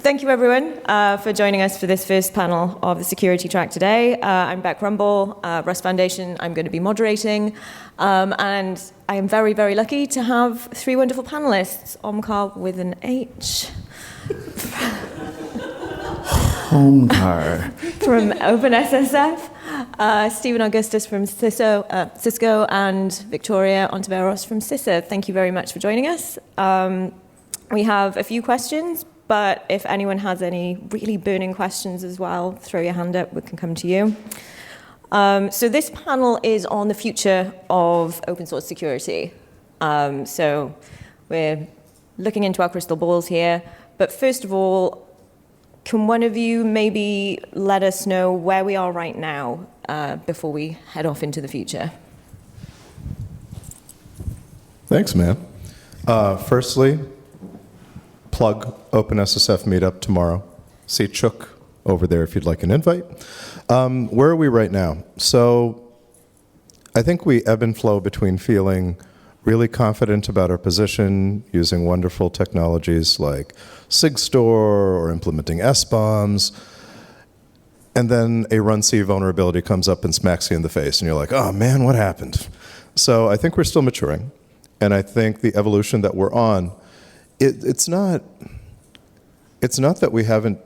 Thank you, everyone, for joining us for this first panel of the security track today. I'm Beck Rumble, Rust Foundation. I'm going to be moderating. And I am very, very lucky to have three wonderful panelists. Omkar with an H. Omkar. From OpenSSF. Stephen Augustus from Cisco, and Victoria Ontiveros from CISA. Thank you very much for joining us. We have a few questions, but if anyone has any really burning questions as well, throw your hand up, we can come to you. So this panel is on the future of open source security. So we're looking into our crystal balls here, but first of all, can one of you maybe let us know where we are right now before we head off into the future? Thanks, man. Firstly, plug OpenSSF meetup tomorrow. See Chook over there if you'd like an invite. Where are we right now? So I think we ebb and flow between feeling really confident about our position, using wonderful technologies like SigStore or implementing SBOMs, and then a run-C vulnerability comes up and smacks you in the face, and you're like, oh man, what happened? So I think we're still maturing, and I think the evolution that we're on, it's not that we haven't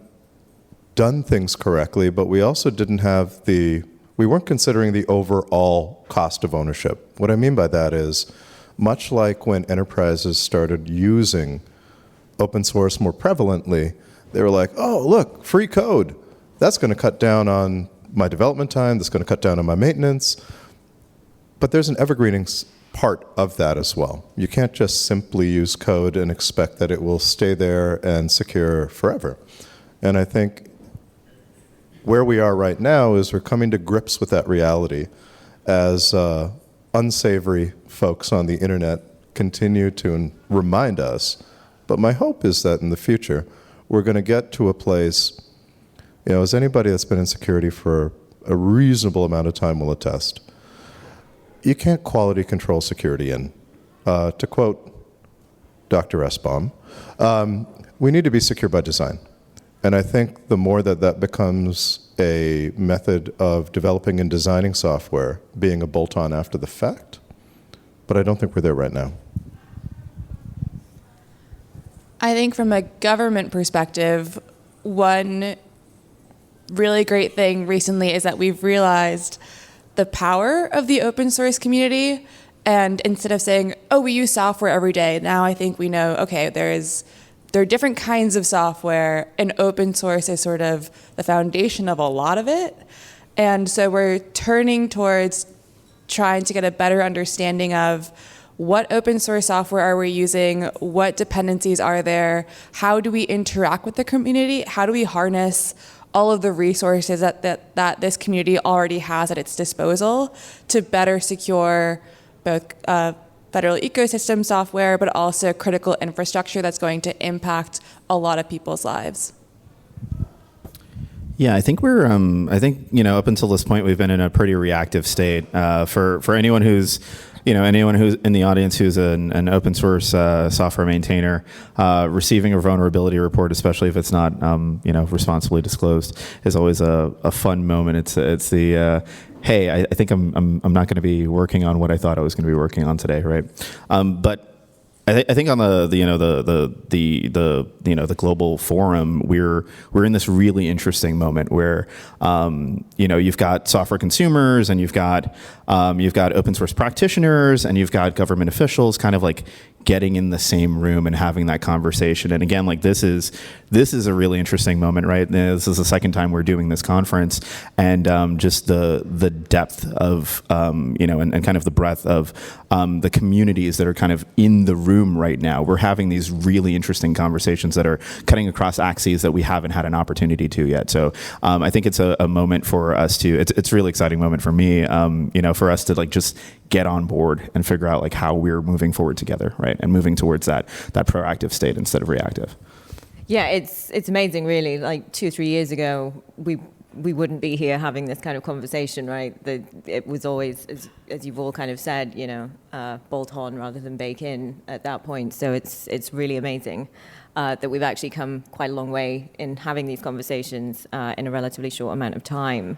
done things correctly, but we also we weren't considering the overall cost of ownership. What I mean by that is, much like when enterprises started using open source more prevalently, they were like, oh, look, free code. That's going to cut down on my development time. That's going to cut down on my maintenance. But there's an evergreening part of that as well. You can't just simply use code and expect that it will stay there and secure forever. And I think where we are right now is we're coming to grips with that reality as unsavory folks on the internet continue to remind us. But my hope is that in the future, we're going to get to a place, as anybody that's been in security for a reasonable amount of time will attest, you can't quality control security in. To quote Dr. SBOM, we need to be secure by design. And I think the more that becomes a method of developing and designing software, being a bolt-on after the fact, but I don't think we're there right now. I think from a government perspective, one really great thing recently is that we've realized the power of the open source community, and instead of saying, oh, we use software every day, now I think we know, okay, there are different kinds of software, and open source is sort of the foundation of a lot of it. And so we're turning towards trying to get a better understanding of what open source software are we using, what dependencies are there, how do we interact with the community, how do we harness all of the resources that this community already has at its disposal to better secure both federal ecosystem software, but also critical infrastructure that's going to impact a lot of people's lives. Yeah, I think we're. Up until this point, we've been in a pretty reactive state. For anyone who's in the audience who's an open source software maintainer, receiving a vulnerability report, especially if it's not responsibly disclosed, is always a fun moment. It's the hey, I think I'm not going to be working on what I thought I was going to be working on today, right? But I think on the global forum, we're in this really interesting moment where you've got software consumers, and you've got open source practitioners, and you've got government officials kind of like getting in the same room and having that conversation. And again, like this is a really interesting moment, right? This is the second time we're doing this conference, and just the depth of and kind of the breadth of the communities that are kind of in the room right now. We're having these really interesting conversations that are cutting across axes that we haven't had an opportunity to yet. So I think it's a moment for us to. It's a really exciting moment for me. For us to like just get on board and figure out like how we're moving forward together, right? And moving towards that proactive state instead of reactive. Yeah, it's amazing, really. Like 2 or 3 years ago, we wouldn't be here having this kind of conversation, right? It was always, as you've all kind of said, bolt on rather than bake in at that point. So it's really amazing. that we've actually come quite a long way in having these conversations in a relatively short amount of time.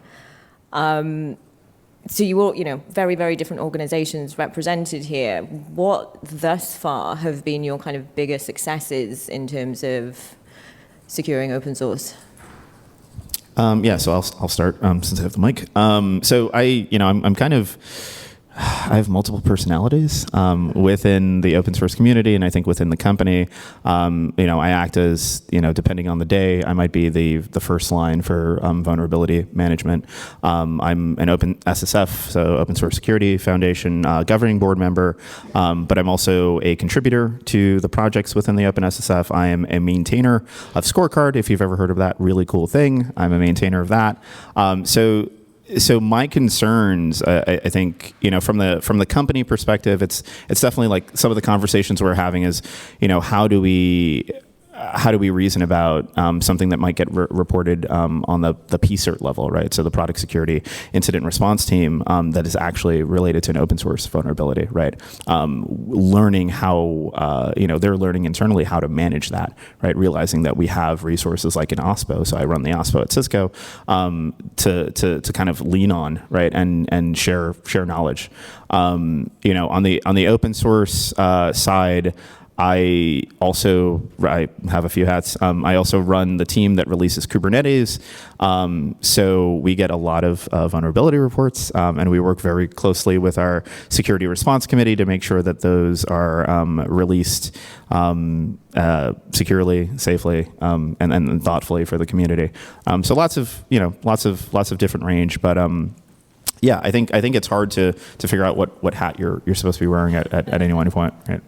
So you all, very, very different organizations represented here. What thus far have been your kind of bigger successes in terms of securing open source? So I'll start since I have the mic. So I'm kind of, I have multiple personalities within the open source community, and I think within the company. I act as, depending on the day, I might be the first line for vulnerability management. I'm an Open SSF, so Open Source Security Foundation governing board member, but I'm also a contributor to the projects within the Open SSF. I am a maintainer of Scorecard, if you've ever heard of that really cool thing. I'm a maintainer of that. So my concerns, I think, from the company perspective, it's definitely like some of the conversations we're having is, how do we reason about something that might get reported on the PCERT level, right? So the product security incident response team that is actually related to an open source vulnerability, right? Learning how, they're learning internally how to manage that, right? Realizing that we have resources like an OSPO, so I run the OSPO at Cisco, to kind of lean on, right? And share knowledge. On the open source side, I have a few hats. I also run the team that releases Kubernetes. So we get a lot of vulnerability reports, and we work very closely with our security response committee to make sure that those are released securely, safely, and thoughtfully for the community. So lots of different range, but I think it's hard to figure out what hat you're supposed to be wearing at any one point, right?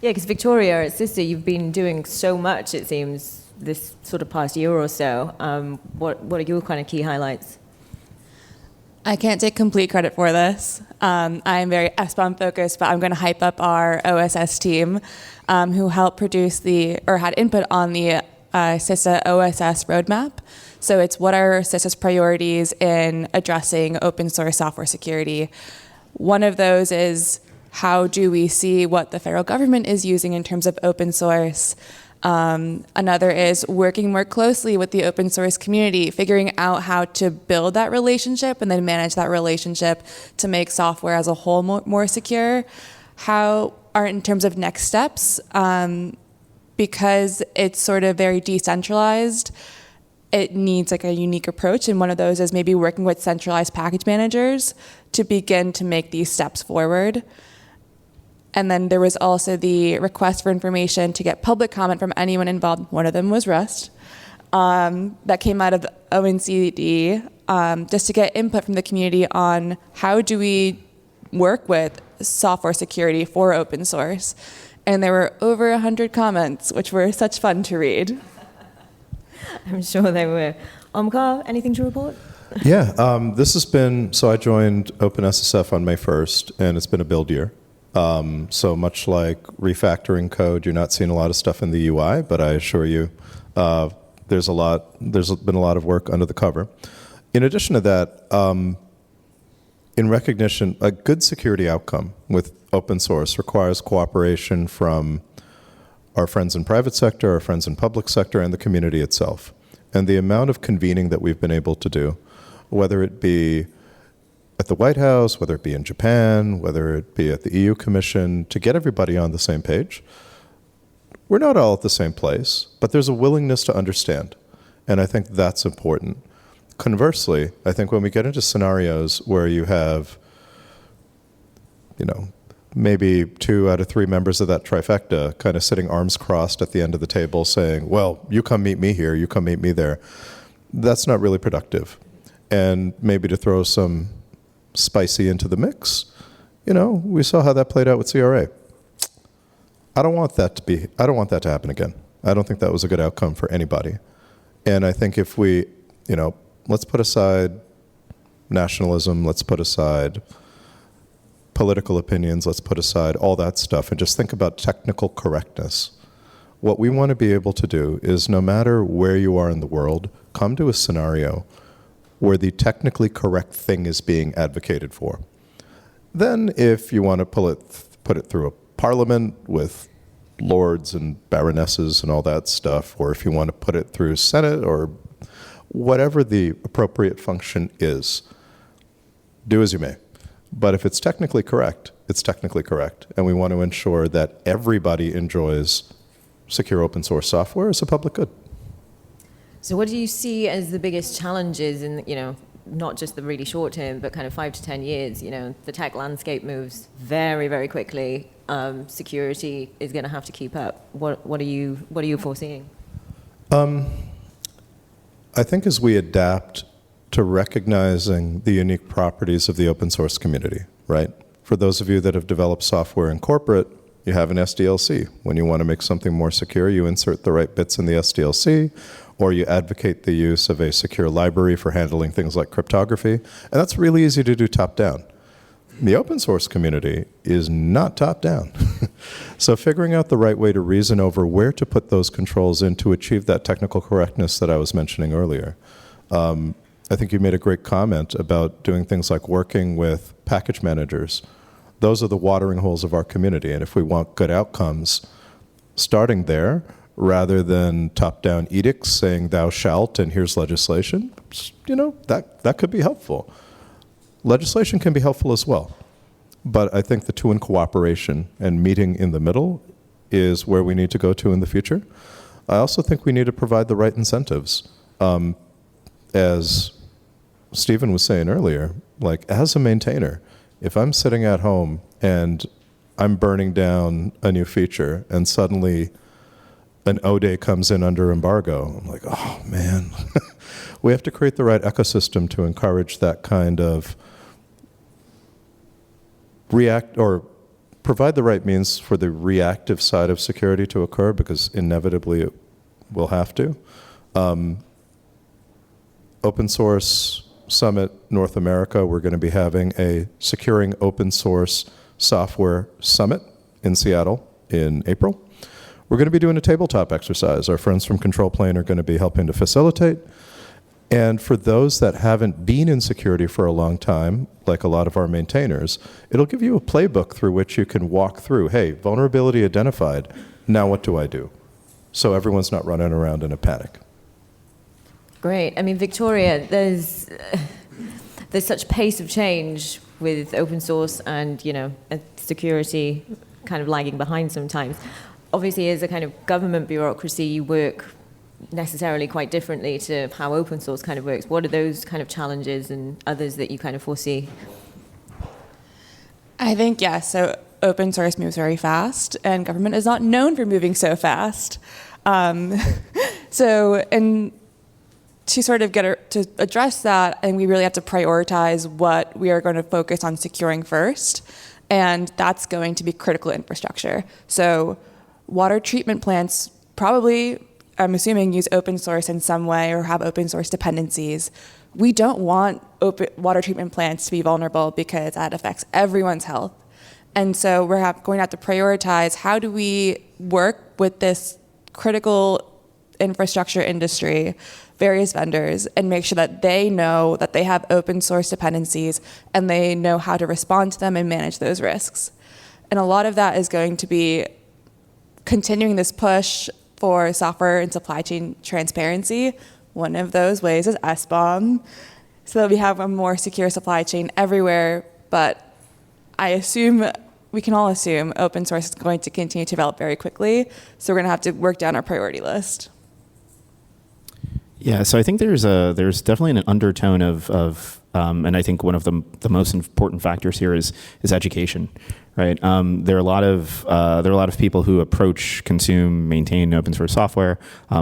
Yeah, because Victoria, at Sister, you've been doing so much, it seems, this sort of past year or so. What are your kind of key highlights? I can't take complete credit for this. I'm very SBOM focused, but I'm going to hype up our OSS team, who helped produce had input on the CISA OSS roadmap. So it's what are CISA's priorities in addressing open source software security. One of those is, how do we see what the federal government is using in terms of open source? Another is working more closely with the open source community, figuring out how to build that relationship and then manage that relationship to make software as a whole more secure. How are in terms of next steps, because it's sort of very decentralized, it needs like a unique approach, and one of those is maybe working with centralized package managers to begin to make these steps forward. And then there was also the request for information to get public comment from anyone involved. One of them was Rust. That came out of ONCD, just to get input from the community on how do we work with software security for open source. And there were over 100 comments, which were such fun to read. I'm sure they were. Omkar, anything to report? Yeah, this has been, so I joined OpenSSF on May 1st, and it's been a build year. So much like refactoring code, you're not seeing a lot of stuff in the UI, but I assure you there's been a lot of work under the cover. In addition to that, in recognition, a good security outcome with open source requires cooperation from our friends in private sector, our friends in public sector, and the community itself. And the amount of convening that we've been able to do, whether it be at the White House, whether it be in Japan, whether it be at the EU Commission, to get everybody on the same page. We're not all at the same place, but there's a willingness to understand, and I think that's important. Conversely, I think when we get into scenarios where you have, maybe 2 out of 3 members of that trifecta kind of sitting arms crossed at the end of the table saying, well, you come meet me here, you come meet me there, that's not really productive. And maybe to throw some spicy into the mix, we saw how that played out with CRA. I don't want that to happen again. I don't think that was a good outcome for anybody. And I think if we, let's put aside nationalism, let's put aside political opinions, let's put aside all that stuff and just think about technical correctness. What we want to be able to do is, no matter where you are in the world, come to a scenario where the technically correct thing is being advocated for. Then if you want to put it through a parliament with lords and baronesses and all that stuff, or if you want to put it through Senate or whatever the appropriate function is, do as you may. But if it's technically correct, it's technically correct. And we want to ensure that everybody enjoys secure open source software as a public good. So what do you see as the biggest challenges in, not just the really short term, but kind of 5 to 10 years? The tech landscape moves very, very quickly. Security is going to have to keep up. What are you foreseeing? I think as we adapt to recognizing the unique properties of the open source community, right? For those of you that have developed software in corporate, you have an SDLC. When you want to make something more secure, you insert the right bits in the SDLC, or you advocate the use of a secure library for handling things like cryptography. And that's really easy to do top-down. The open source community is not top-down. So figuring out the right way to reason over where to put those controls in to achieve that technical correctness that I was mentioning earlier. I think you made a great comment about doing things like working with package managers. Those are the watering holes of our community, and if we want good outcomes, starting there, rather than top-down edicts saying thou shalt and here's legislation, that could be helpful. Legislation can be helpful as well, but I think the two in cooperation and meeting in the middle is where we need to go to in the future. I also think we need to provide the right incentives. As Stephen was saying earlier, like as a maintainer, if I'm sitting at home and I'm burning down a new feature and suddenly an O-Day comes in under embargo, I'm like, oh man. We have to create the right ecosystem to encourage that kind of react or provide the right means for the reactive side of security to occur, because inevitably it will have to. Open Source Summit North America, we're going to be having a Securing Open Source Software Summit in Seattle in April. We're going to be doing a tabletop exercise. Our friends from Control Plane are going to be helping to facilitate. And for those that haven't been in security for a long time, like a lot of our maintainers, it'll give you a playbook through which you can walk through, hey, vulnerability identified, now what do I do? So everyone's not running around in a panic. Great. I mean, Victoria, there's such pace of change with open source and, security kind of lagging behind sometimes. Obviously, as a kind of government bureaucracy, you work necessarily quite differently to how open source kind of works. What are those kind of challenges and others that you kind of foresee? I think, so open source moves very fast, and government is not known for moving so fast. To sort of to address that, I think we really have to prioritize what we are going to focus on securing first, and that's going to be critical infrastructure. So water treatment plants probably, I'm assuming, use open source in some way or have open source dependencies. We don't want water treatment plants to be vulnerable because that affects everyone's health. And so we're going to have to prioritize how do we work with this critical infrastructure industry, various vendors, and make sure that they know that they have open source dependencies and they know how to respond to them and manage those risks. And a lot of that is going to be continuing this push for software and supply chain transparency. One of those ways is SBOM, so that we have a more secure supply chain everywhere. But we can all assume open source is going to continue to develop very quickly, so we're going to have to work down our priority list. Yeah, so I think there's definitely an undertone of and I think one of the most important factors here is education, right? There are a lot of people who approach, consume, maintain open source software,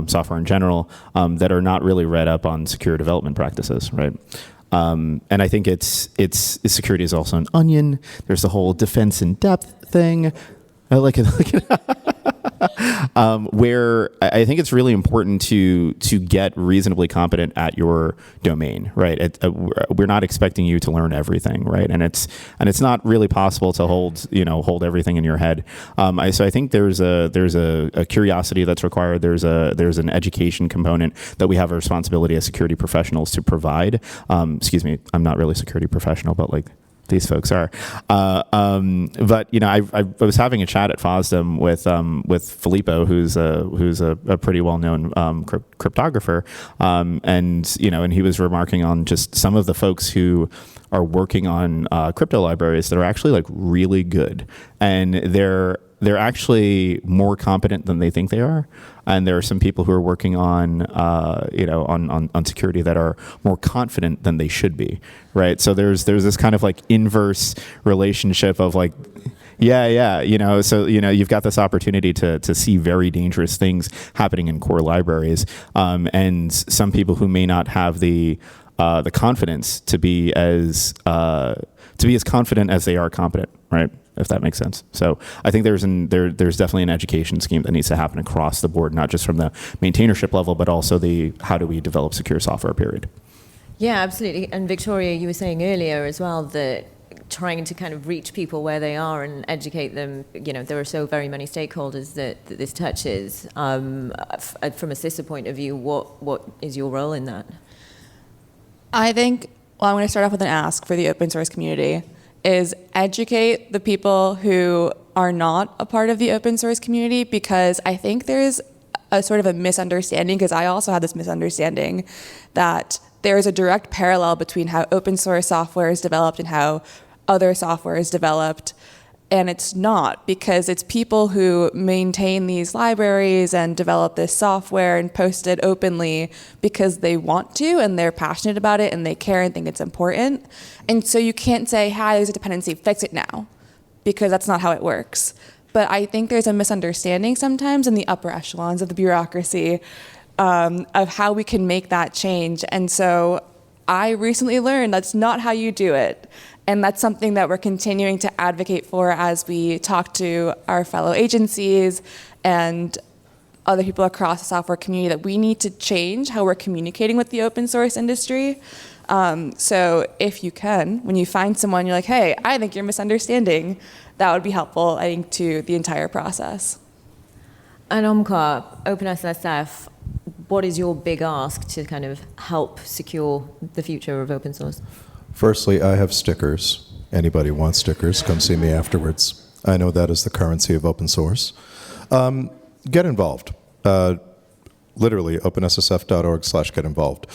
software in general, that are not really read up on secure development practices, right? And I think security is also an onion. There's the whole defense in depth thing. I like it. Where I think it's really important to get reasonably competent at your domain, right? We're not expecting you to learn everything, right? And it's not really possible to hold everything in your head. So I think there's a curiosity that's required. There's an education component that we have a responsibility as security professionals to provide. Excuse me, I'm not really a security professional, but these folks are. But I was having a chat at FOSDEM with Filippo, who's a pretty well-known cryptographer, and he was remarking on just some of the folks who are working on crypto libraries that are actually like really good, and they're actually more competent than they think they are. And there are some people who are working on security that are more confident than they should be, right? So there's this kind of like inverse relationship of like, so you've got this opportunity to see very dangerous things happening in core libraries, and some people who may not have the confidence to be as confident as they are competent, right? If that makes sense. So I think there's definitely an education scheme that needs to happen across the board, not just from the maintainership level, but also the how do we develop secure software, period. Yeah, absolutely. And Victoria, you were saying earlier as well that trying to kind of reach people where they are and educate them, there are so very many stakeholders that this touches. From a CISA point of view, what is your role in that? I think, I'm going to start off with an ask for the open source community, is educate the people who are not a part of the open source community, because I think there's a sort of a misunderstanding, because I also had this misunderstanding, that there is a direct parallel between how open source software is developed and how other software is developed. And it's not, because it's people who maintain these libraries and develop this software and post it openly because they want to and they're passionate about it and they care and think it's important. And so you can't say, hi, there's a dependency, fix it now, because that's not how it works. But I think there's a misunderstanding sometimes in the upper echelons of the bureaucracy of how we can make that change. And so I recently learned that's not how you do it. And that's something that we're continuing to advocate for as we talk to our fellow agencies and other people across the software community, that we need to change how we're communicating with the open source industry. So if you can, when you find someone, you're like, hey, I think you're misunderstanding, that would be helpful, I think, to the entire process. And Omkar, OpenSSF, what is your big ask to kind of help secure the future of open source? Firstly, I have stickers. Anybody wants stickers, come see me afterwards. I know that is the currency of open source. Get involved. Literally, openssf.org/get involved.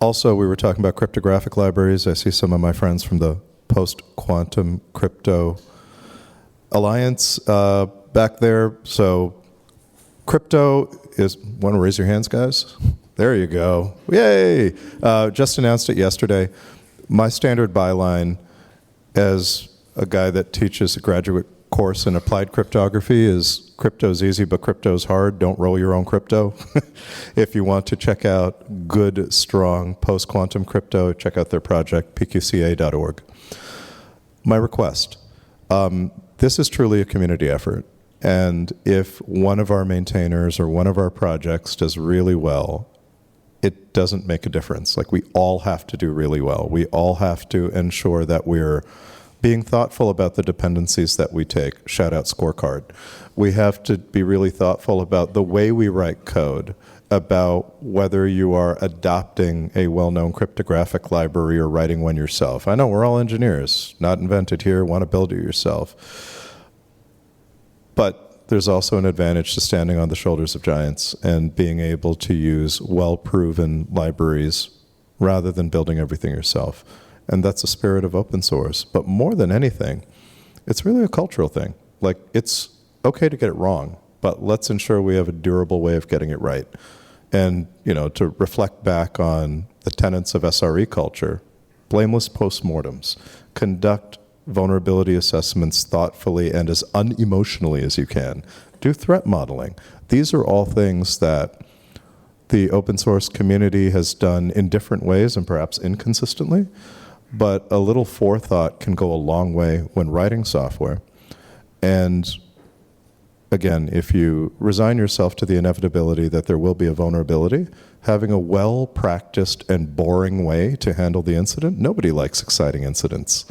Also, we were talking about cryptographic libraries. I see some of my friends from the Post-Quantum Crypto Alliance back there. So crypto is, want to raise your hands, guys? There you go. Yay! Just announced it yesterday. My standard byline as a guy that teaches a graduate course in applied cryptography is, crypto's easy, but crypto's hard. Don't roll your own crypto. If you want to check out good, strong post-quantum crypto, check out their project, pqca.org. My request, this is truly a community effort. And if one of our maintainers or one of our projects does really well, it doesn't make a difference. Like, we all have to do really well. We all have to ensure that we're being thoughtful about the dependencies that we take. Shout out scorecard. We have to be really thoughtful about the way we write code, about whether you are adopting a well-known cryptographic library or writing one yourself. I know we're all engineers, not invented here, want to build it yourself. But there's also an advantage to standing on the shoulders of giants and being able to use well-proven libraries rather than building everything yourself. And that's the spirit of open source. But more than anything, it's really a cultural thing. Like, it's okay to get it wrong, but let's ensure we have a durable way of getting it right. And, to reflect back on the tenets of SRE culture, blameless postmortems, conduct vulnerability assessments thoughtfully and as unemotionally as you can. Do threat modeling. These are all things that the open source community has done in different ways and perhaps inconsistently, but a little forethought can go a long way when writing software. And again, if you resign yourself to the inevitability that there will be a vulnerability, having a well-practiced and boring way to handle the incident, nobody likes exciting incidents.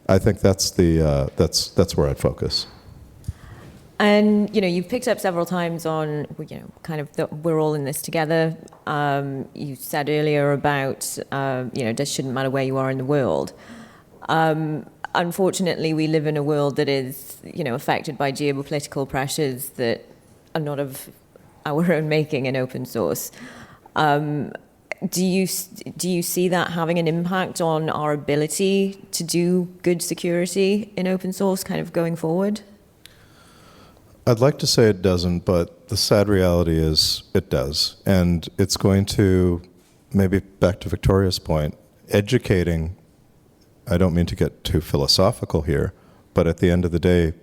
I think that's where I'd focus. And you've picked up several times on kind of that we're all in this together. You said earlier about it shouldn't matter where you are in the world. Unfortunately, we live in a world that is affected by geopolitical pressures that are not of our own making in open source. Do you see that having an impact on our ability to do good security in open source, kind of going forward? I'd like to say it doesn't, but the sad reality is it does. And it's going to, maybe back to Victoria's point, educating, I don't mean to get too philosophical here, but at the end of the day,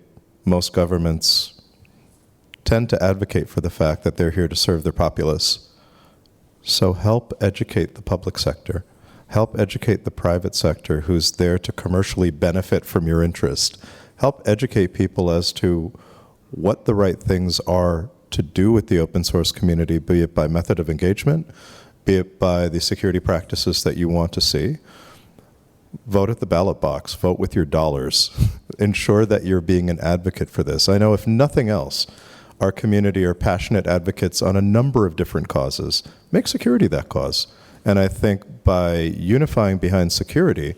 most governments tend to advocate for the fact that they're here to serve their populace. So help educate the public sector. Help educate the private sector who's there to commercially benefit from your interest. Help educate people as to what the right things are to do with the open source community, be it by method of engagement, be it by the security practices that you want to see. Vote at the ballot box, vote with your dollars. Ensure that you're being an advocate for this. I know if nothing else, our community are passionate advocates on a number of different causes. Make security that cause. And I think by unifying behind security,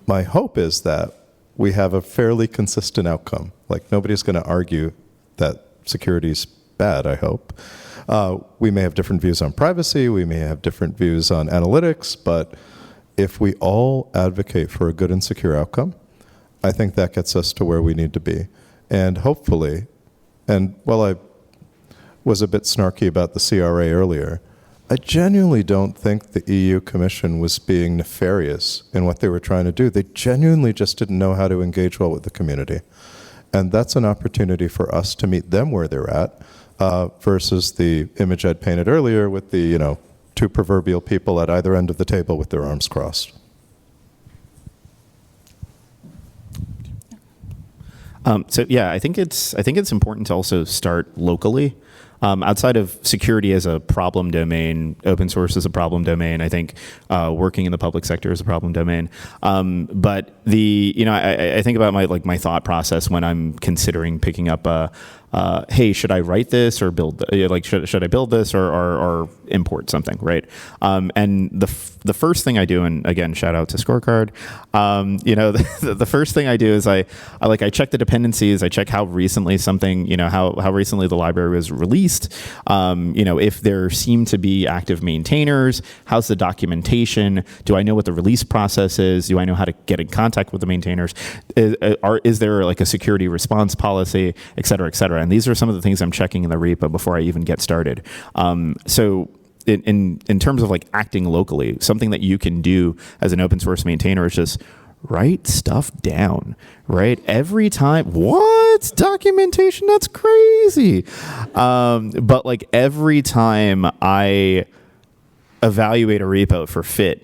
my hope is that we have a fairly consistent outcome. Like, nobody's going to argue that security's bad, I hope. We may have different views on privacy, we may have different views on analytics, but if we all advocate for a good and secure outcome, I think that gets us to where we need to be. And hopefully, and while I was a bit snarky about the CRA earlier, I genuinely don't think the EU Commission was being nefarious in what they were trying to do. They genuinely just didn't know how to engage well with the community. And that's an opportunity for us to meet them where they're at, versus the image I'd painted earlier with the, two proverbial people at either end of the table with their arms crossed. So yeah, I think it's important to also start locally. Outside of security as a problem domain, open source is a problem domain. I think working in the public sector is a problem domain. But I think about my thought process when I'm considering picking up hey, should I write this or build? Should I build this or import something, right? And the first thing I do, and again, shout out to Scorecard. The first thing I do is I check the dependencies. I check how recently something, how recently the library was released. If there seem to be active maintainers, how's the documentation? Do I know what the release process is? Do I know how to get in contact with the maintainers? Is there like a security response policy, et cetera, et cetera? And these are some of the things I'm checking in the repo before I even get started. So in terms of acting locally, something that you can do as an open source maintainer is just write stuff down, right? Every time, what? Documentation? That's crazy. But every time I evaluate a repo for fit,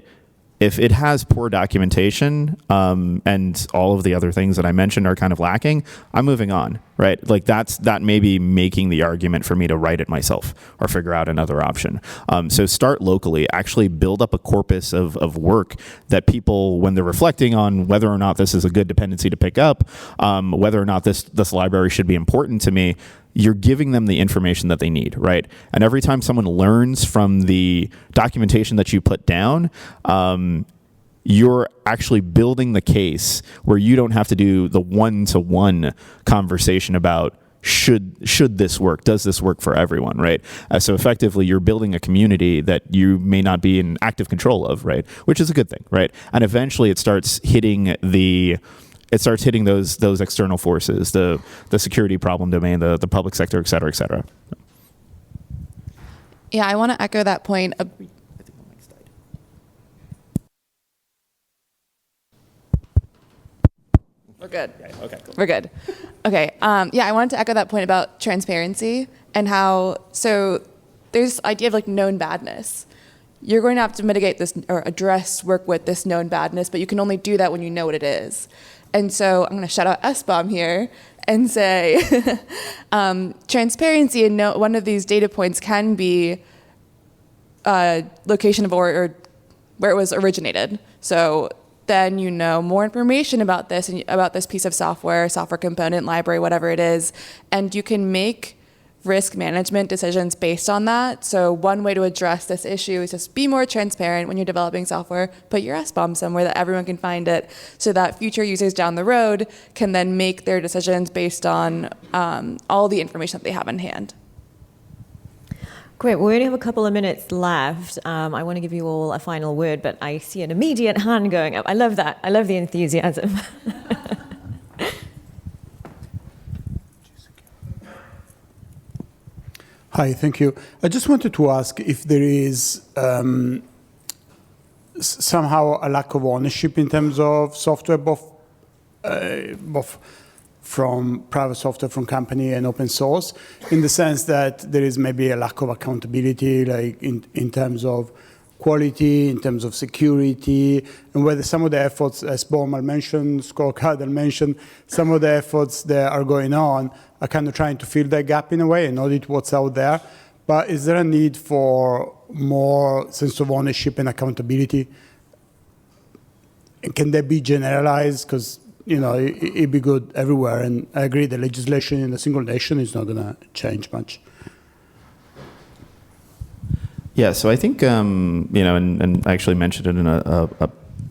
if it has poor documentation and all of the other things that I mentioned are kind of lacking, I'm moving on, right? That may be making the argument for me to write it myself or figure out another option. So start locally, actually build up a corpus of work that people, when they're reflecting on whether or not this is a good dependency to pick up, whether or not this library should be important to me, you're giving them the information that they need, right? And every time someone learns from the documentation that you put down, you're actually building the case where you don't have to do the one-to-one conversation about should this work? Does this work for everyone, right? So effectively, you're building a community that you may not be in active control of, right? Which is a good thing, right? And eventually it starts hitting those external forces, the security problem domain, the public sector, et cetera, et cetera. Yeah, I want to echo that point. We're good. Okay, cool. We're good. Okay. I wanted to echo that point about transparency and how, so there's this idea of known badness. You're going to have to mitigate this or work with this known badness, but you can only do that when you know what it is. And so I'm going to shout out SBOM here and say transparency and one of these data points can be location of or where it was originated. So then you know more information about this and about this piece of software component, library, whatever it is, and you can make risk management decisions based on that. So one way to address this issue is just be more transparent when you're developing software. Put your SBOM somewhere that everyone can find it, so that future users down the road can then make their decisions based on all the information that they have in hand. Great. Well, we only have a couple of minutes left. I want to give you all a final word, but I see an immediate hand going up. I love that. I love the enthusiasm. Hi, thank you. I just wanted to ask if there is somehow a lack of ownership in terms of software, both from private software from company and open source, in the sense that there is maybe a lack of accountability, like in terms of quality, in terms of security, and whether some of the efforts, as Bowman mentioned, Scott Cardell mentioned, some of the efforts that are going on are kind of trying to fill that gap in a way and audit what's out there. But is there a need for more sense of ownership and accountability? And can that be generalized? Because it'd be good everywhere. And I agree the legislation in a single nation is not going to change much. Yeah, so I think, and I actually mentioned it in a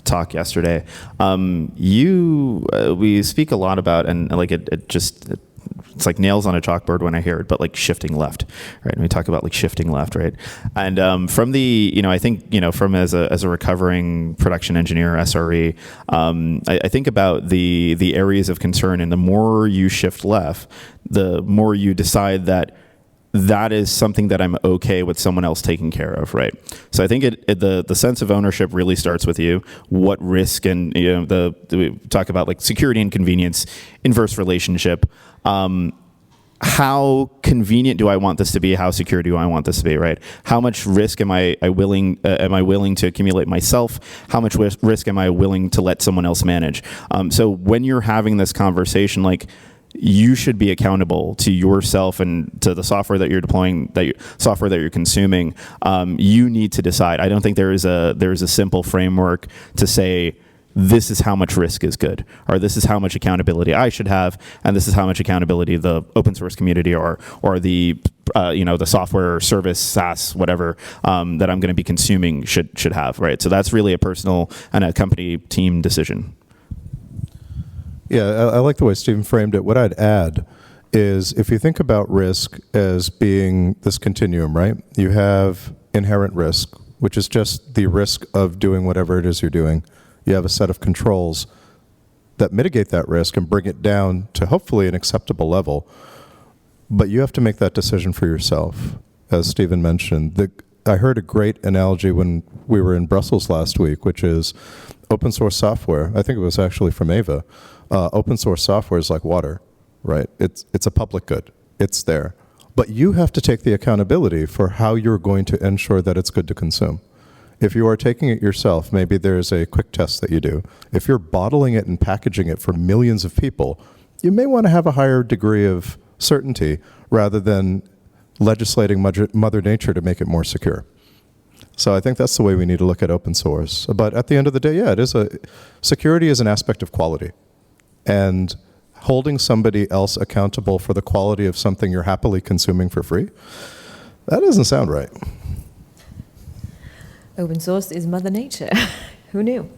talk yesterday. We speak a lot about, and like it's like nails on a chalkboard when I hear it, but like shifting left, right? And we talk about like shifting left, right? And from the, I think, from as a recovering production engineer, SRE, I think about the areas of concern, and the more you shift left, the more you decide that is something that I'm okay with someone else taking care of, right? So I think the sense of ownership really starts with you. What risk, and we talk about like security and convenience, inverse relationship. How convenient do I want this to be? How secure do I want this to be, right? How much risk am I willing to accumulate myself? How much risk am I willing to let someone else manage? So when you're having this conversation, like, you should be accountable to yourself and to the software that you're deploying, software that you're consuming. You need to decide. I don't think there is a simple framework to say, this is how much risk is good, or this is how much accountability I should have, and this is how much accountability the open source community or the the software service, SaaS, whatever, that I'm going to be consuming should have, right? So that's really a personal and a company team decision. Yeah, I like the way Stephen framed it. What I'd add is, if you think about risk as being this continuum, right? You have inherent risk, which is just the risk of doing whatever it is you're doing. You have a set of controls that mitigate that risk and bring it down to hopefully an acceptable level. But you have to make that decision for yourself, as Stephen mentioned. I heard a great analogy when we were in Brussels last week, which is open source software. I think it was actually from Ava. Open source software is like water, right? It's a public good. It's there. But you have to take the accountability for how you're going to ensure that it's good to consume. If you are taking it yourself, maybe there's a quick test that you do. If you're bottling it and packaging it for millions of people, you may want to have a higher degree of certainty rather than legislating Mother Nature to make it more secure. So I think that's the way we need to look at open source. But at the end of the day, yeah, security is an aspect of quality. And holding somebody else accountable for the quality of something you're happily consuming for free, that doesn't sound right. Open source is Mother Nature. Who knew?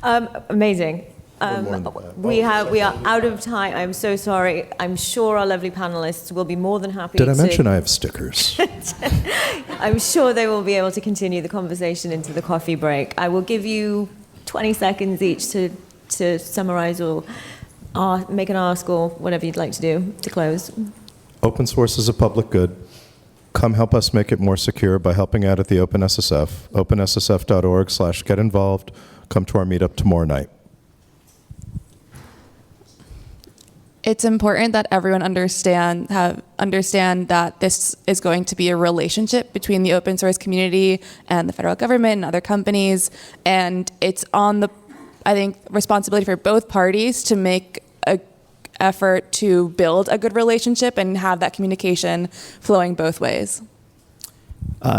Amazing. We are out of time. I'm so sorry. I'm sure our lovely panelists will be more than happy to... Did I mention I have stickers? I'm sure they will be able to continue the conversation into the coffee break. I will give you 20 seconds each to summarize or make an ask or whatever you'd like to do to close. Open source is a public good. Come help us make it more secure by helping out at the OpenSSF, openssf.org/get involved. Come to our meetup tomorrow night. It's important that everyone understand that this is going to be a relationship between the open source community and the federal government and other companies, and it's on the, I think, responsibility for both parties to make an effort to build a good relationship and have that communication flowing both ways.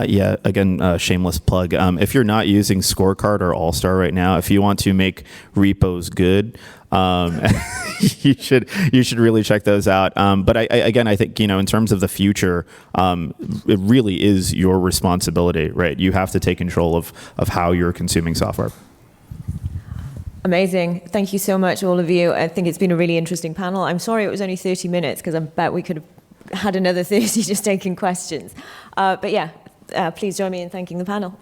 Yeah, again, shameless plug. If you're not using Scorecard or All-Star right now, if you want to make repos good, you should really check those out. But I think, in terms of the future, it really is your responsibility, right? You have to take control of how you're consuming software. Amazing. Thank you so much, all of you. I think it's been a really interesting panel. I'm sorry it was only 30 minutes, because I bet we could have had another 30 just taking questions. But yeah, please join me in thanking the panel.